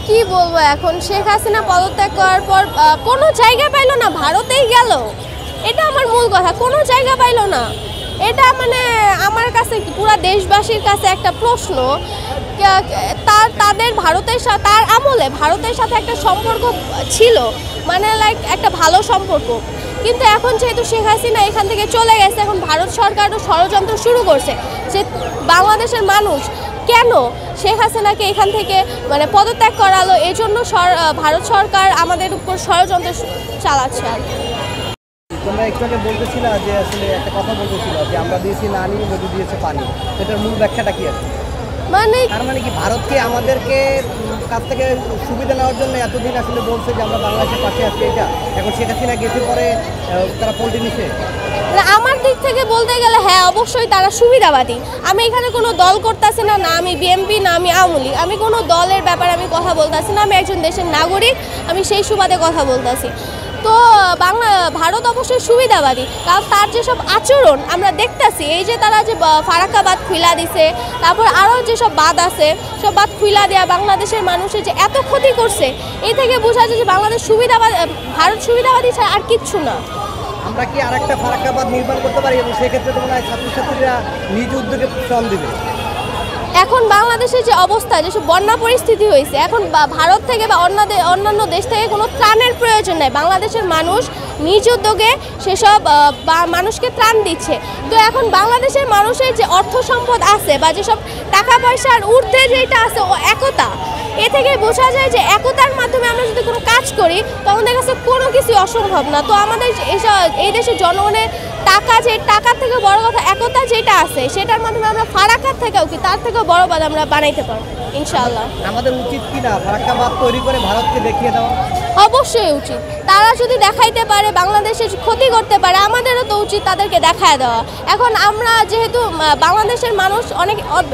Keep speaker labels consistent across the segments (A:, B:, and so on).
A: কি বলবো, এখন শেখ হাসিনা পদত্যাগ করার পর কোনো জায়গা পাইলো না, ভারতেই গেল। এটা আমার মূল কথা, কোনো জায়গা পাইলো না। এটা মানে আমার কাছে পুরো দেশবাসীর কাছে একটা প্রশ্ন, তাদের ভারতের সাথে, তার আমলে ভারতের সাথে একটা সম্পর্ক ছিল, মানে লাইক একটা ভালো সম্পর্ক। কিন্তু এখন যেহেতু শেখ হাসিনা এখান থেকে চলে গেছে, এখন ভারত সরকারও ষড়যন্ত্র শুরু করছে যে বাংলাদেশের মানুষ কেন শেখ হাসিনাকে এখান থেকে মানে পদত্যাগ করালো, এই জন্য ভারত সরকার আমাদের উপর ষড়যন্ত্র চালাচ্ছে। আর
B: তোমরা একটু আগে বলতেছিল যে আসলে একটা কথা বলতেছিল যে আমরা দিয়েছি নানি, নদী দিয়েছে পানি, এটার মূল ব্যাখ্যাটা কি আছে?
A: মানে
B: তার মানে কি ভারতকে আমাদেরকে কাছ থেকে সুবিধা নেওয়ার জন্য এতদিন আসলে বলছে যে আমরা বাংলাদেশের পাশে আছি, এটা এখন শেখ হাসিনা গেছে পরে তারা পল্টি নিছে?
A: আমার দিক থেকে বলতে গেলে হ্যাঁ, অবশ্যই তারা সুবিধাবাদী। আমি এখানে কোনো দল করতেছি না, না আমি বিএনপি, না আমি আওয়ামী লীগ, আমি কোনো দলের ব্যাপারে আমি কথা বলতেছি না। আমি একজন দেশের নাগরিক, আমি সেই সুবাদে কথা বলতেছি। তো ভারত অবশ্যই সুবিধাবাদী, কারণ তার যেসব আচরণ আমরা দেখতেছি, এই যে তারা যে ফারাক্কা বাঁধ খুইলা দিছে, তারপর আরও যেসব বাঁধ আছে সব বাঁধ খুইলা দেওয়া, বাংলাদেশের মানুষের যে এত ক্ষতি করছে, এই থেকে বোঝা যায় যে বাংলাদেশ সুবিধাবাদী, ভারত সুবিধাবাদী ছাড়া আর কিচ্ছু না।
B: আমরা কি আরেকটা ফারাক্কা বাঁধ নির্মাণ করতে পারি এবং সেক্ষেত্রে তো মনে হয় ছাত্রছাত্রীরা নিজ উদ্যোগে শ্রম দেবে?
A: এখন বাংলাদেশের যে অবস্থা, যেসব বন্যা পরিস্থিতি হয়েছে, এখন ভারত থেকে বা অন্যান্য দেশ থেকে কোনো ত্রাণের প্রয়োজন নেই। বাংলাদেশের মানুষ নিজ উদ্যোগে সেসব মানুষকে ত্রাণ দিচ্ছে। তো এখন বাংলাদেশের মানুষের যে অর্থ সম্পদ আছে বা যেসব টাকা পয়সার ঊর্ধ্বে যেটা আছে, ও একতা, এ থেকে বোঝা যায় যে একতার মাধ্যমে আমরা যদি কোনো কাজ করি তো আমাদের কাছে কোনো কিছু অসম্ভব না। তো আমাদের এই দেশের জনগণের টাকার থেকে বড় কথা একতা যেটা আছে, সেটার মাধ্যমে আমরা ফারাক্কার থেকেও কি তার থেকেও বড় বাঁধ আমরা বানাইতে পারবো ইনশাআল্লাহ।
B: আমাদের উচিত কি না ফারাক্কা বাঁধ তৈরি করে ভারতকে দেখিয়ে দেওয়া?
A: অবশ্যই উচিত। তারা যদি দেখাইতে পারে, বাংলাদেশের ক্ষতি করতে পারে, আমাদেরও তো উচিত তাদেরকে দেখায় দেওয়া। এখন আমরা যেহেতু বাংলাদেশের মানুষ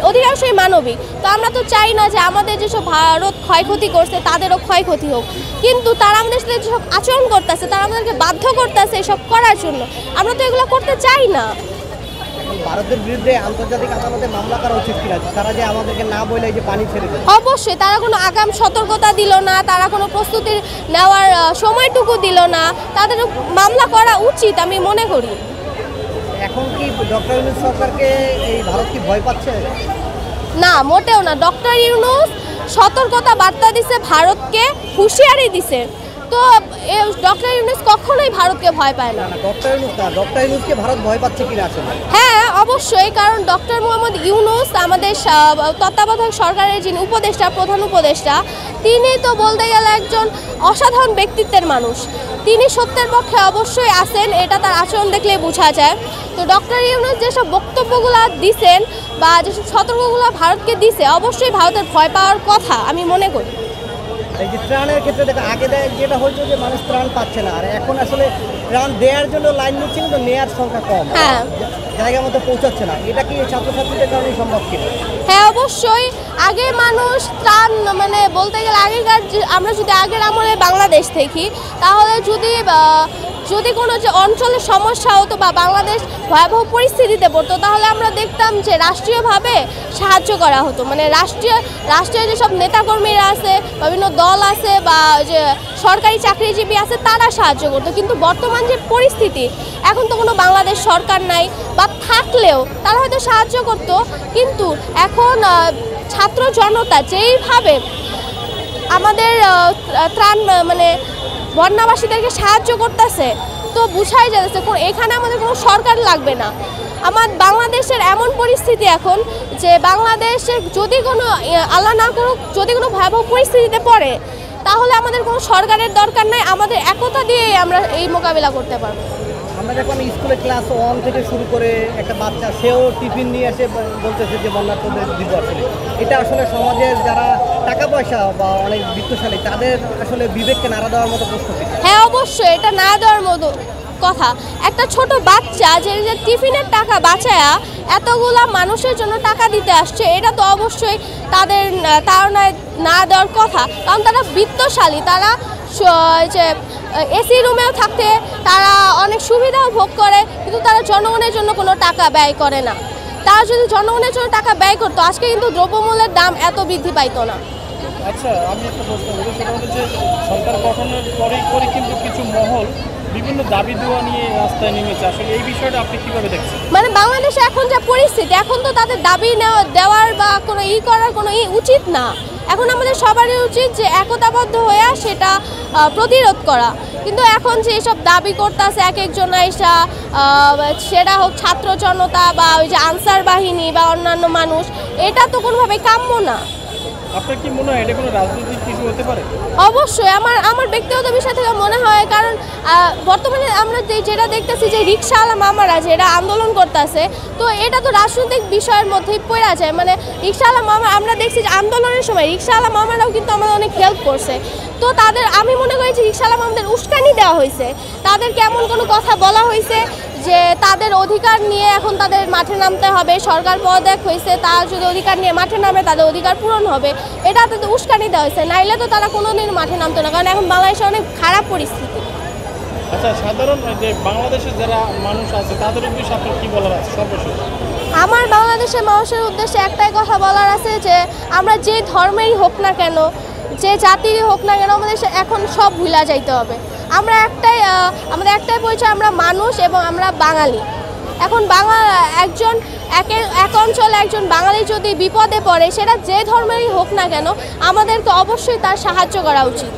A: অধিকাংশই মানবিক, তো আমরা তো চাই না যে আমাদের যেসব ভারত ক্ষয়ক্ষতি করছে তাদেরও ক্ষয়ক্ষতি হোক। কিন্তু তারা আমাদের সাথে যেসব আচরণ করতেছে, তারা আমাদেরকে বাধ্য করতেছে এসব করার জন্য। আমরা তো এগুলো করতে চাই না।
B: ভারতের বিরুদ্ধে আন্তর্জাতিক আদালতে মামলা করা উচিত কিনা? তারা যে আমাদেরকে না বলে যে পানি ছেড়ে দেয়।
A: অবশ্যই তারা কোনো আগাম সতর্কতা দিল না, তারা কোনো প্রস্তুতি নেওয়ার সময়টুকু দিল না, তাদের মামলা করা উচিত আমি মনে করি।
B: এখন কি ডক্টর ইউনূস সরকারকে এই ভারত কি ভয় পাচ্ছে?
A: না, মোটেও না। ডক্টর ইউনূস সতর্কতা বার্তা দিছে, ভারতকে হুঁশিয়ারি দিছে। তো ডক্টর ইউনূস কখনোই ভারতকে ভয় পায় না।
B: ডক্টর ইউনূসকে ভারত ভয় পাচ্ছে কিনা আসলে?
A: হ্যাঁ, অবশ্যই। কারণ ডক্টর মোহাম্মদ ইউনূস আমাদের তত্ত্বাবধায়ক সরকারের যিনি উপদেষ্টা, প্রধান উপদেষ্টা, তিনি তো বলতে গেলে একজন অসাধারণ ব্যক্তিত্বের মানুষ। তিনি সত্যের পক্ষে অবশ্যই আছেন, এটা তার আচরণ দেখলে বোঝা যায়। তো ডক্টর ইউনূস যেসব বক্তব্যগুলো দিছেন বা যেসব সতর্কগুলো ভারতকে দিছে, অবশ্যই ভারতের ভয় পাওয়ার কথা আমি মনে করি।
B: এই যে ত্রাণের ক্ষেত্রে দেখো, আগে যেটা হয়েছে যে মানুষ ত্রাণ পাচ্ছে না, আর এখন আসলে ত্রাণ দেওয়ার জন্য লাইন নিচ্ছে কিন্তু নেওয়ার সংখ্যা কম,
A: হ্যাঁ,
B: জায়গা মতো পৌঁছাচ্ছে না। এটা কি ছাত্রছাত্রীদের কারণে সম্ভব কিনা?
A: হ্যাঁ, অবশ্যই। আগে মানুষ ত্রাণ মানে বলতে গেলে আগেকার, আমরা যদি আগের আমলে বাংলাদেশ দেখি, তাহলে যদি কোনো যে অঞ্চলের সমস্যা হতো বা বাংলাদেশ ভয়াবহ পরিস্থিতিতে পড়তো, তাহলে আমরা দেখতাম যে রাষ্ট্রীয়ভাবে সাহায্য করা হতো। মানে রাষ্ট্রীয় যেসব নেতাকর্মীরা আছে, বিভিন্ন দল আছে বা যে সরকারি চাকরিজীবী আছে, তারা সাহায্য করতো। কিন্তু বর্তমান যে পরিস্থিতি, এখন তো কোনো বাংলাদেশ সরকার নাই, বা থাকলেও তারা হয়তো সাহায্য করতো। কিন্তু এখন ছাত্র জনতা যেইভাবে আমাদের ত্রাণ মানে বন্যাবাসীদেরকে সাহায্য করতেছে, তো বুঝাই যাচ্ছে এখানে আমাদের কোনো সরকার লাগবে না। বাংলাদেশের এমন পরিস্থিতি এখন যে বাংলাদেশের যদি কোনো আল্লাহ না করুক, যদি কোনো ভয়াবহ পরিস্থিতিতে পড়ে, তাহলে আমাদের কোনো সরকারের দরকার নাই, আমাদের একতা দিয়েই আমরা এই মোকাবিলা করতে পারবো।
B: আমরা যখন স্কুলে ক্লাস 1 থেকে শুরু করে একটা বাচ্চা, সেও টিফিন নিয়ে এসে বলতেছে যে বন্যার্থদের দিব। আসলে এটা আসলে সমাজের যারা টাকা পয়সা বা অনেক বিত্তশালী, তাদের আসলে বিবেককে নাড়া দেওয়ার মতো প্রশ্ন।
A: হ্যাঁ, অবশ্যই এটা না দেওয়ার মতো কথা। একটা ছোট বাচ্চা যে টিফিনের টাকা বাঁচায়া এতগুলা মানুষের জন্য টাকা দিতে আসছে, এটা তো অবশ্যই তাদের তাড়নায় না দেওয়ার কথা। কারণ তারা বিত্তশালী, তারা যে এসি রুমেও থাকতে তারা অনেক সুবিধাও ভোগ করে, কিন্তু তারা জনগণের জন্য কোনো টাকা ব্যয় করে না। তারা যদি জনগণের জন্য টাকা ব্যয় করতো, আজকে কিন্তু দ্রব্যমূল্যের দাম এত বৃদ্ধি পাইতো না।
C: আচ্ছা, আমি একটা প্রশ্ন করবো, সেটা হলো যে সরকার গঠনের পরে কিন্তু কিছু মহল বিভিন্ন দাবি দেওয়া নিয়ে রাস্তায় নেমেছে। আসলে এই বিষয়টা আপনি কিভাবে দেখছেন?
A: মানে বাংলাদেশে এখন যা পরিস্থিতি, এখন তো তাদের দাবি দেওয়ার বা কোনো করার কোনো উচিত না। এখন আমাদের সবারই উচিত যে একতাবদ্ধ হয়ে সেটা প্রতিরোধ করা। কিন্তু এখন যে এসব দাবি করতেছে এক একজন এসা, সেটা হোক ছাত্র জনতা বা ওই যে আনসার বাহিনী বা অন্যান্য মানুষ, এটা তো কোনোভাবেই কাম্য না।
C: আপনার কি মনে হয় এটা কোনো রাজনৈতিক কিছু হতে পারে?
A: অবশ্যই আমার ব্যক্তিগত বিষয় থেকে মনে হয়, কারণ বর্তমানে আমরা যেটা দেখতেছি যে রিক্সাওয়ালা মামারা যেটা আন্দোলন করতেছে, তো এটা তো রাজনৈতিক বিষয়ের মধ্যেই পড়া যায়। মানে রিক্সাওয়ালা মামা, আমরা দেখছি যে আন্দোলনের সময় রিক্সাওয়ালা মামারাও কিন্তু আমাদের অনেক হেল্প করছে। তো তাদের, আমি মনে করি যে রিক্সাওয়ালা মামাদের উস্কানি দেওয়া হয়েছে, তাদেরকে এমন কোনো কথা বলা হয়েছে যে তাদের অধিকার নিয়ে এখন তাদের মাঠে নামতে হবে, সরকার পদত্যাগ হয়েছে, তারা যদি অধিকার নিয়ে মাঠে নামে তাদের অধিকার পূরণ হবে, এটা তাদের উস্কানি দেওয়া হয়েছে। নাইলে তো তারা কোনোদিন মাঠে নামতো না, কারণ এখন বাংলাদেশে অনেক খারাপ পরিস্থিতি।
C: আচ্ছা, সাধারণ যে বাংলাদেশের যারা মানুষ আছে তাদের উদ্দেশ্যে আপনার কি বলার আছে সর্বশেষ?
A: আমার বাংলাদেশের মানুষের উদ্দেশ্যে একটাই কথা বলার আছে যে আমরা যে ধর্মেরই হোক না কেন, যে জাতিরই হোক না কেন, আমাদের এখন সব ভুলা যাইতে হবে। আমরা আমাদের একটাই পরিচয়, আমরা মানুষ এবং আমরা বাঙালি। এখন এক অঞ্চলে একজন বাঙালি যদি বিপদে পড়ে, সেটা যে ধর্মেরই হোক না কেন, আমাদেরকে অবশ্যই তার সাহায্য করা উচিত।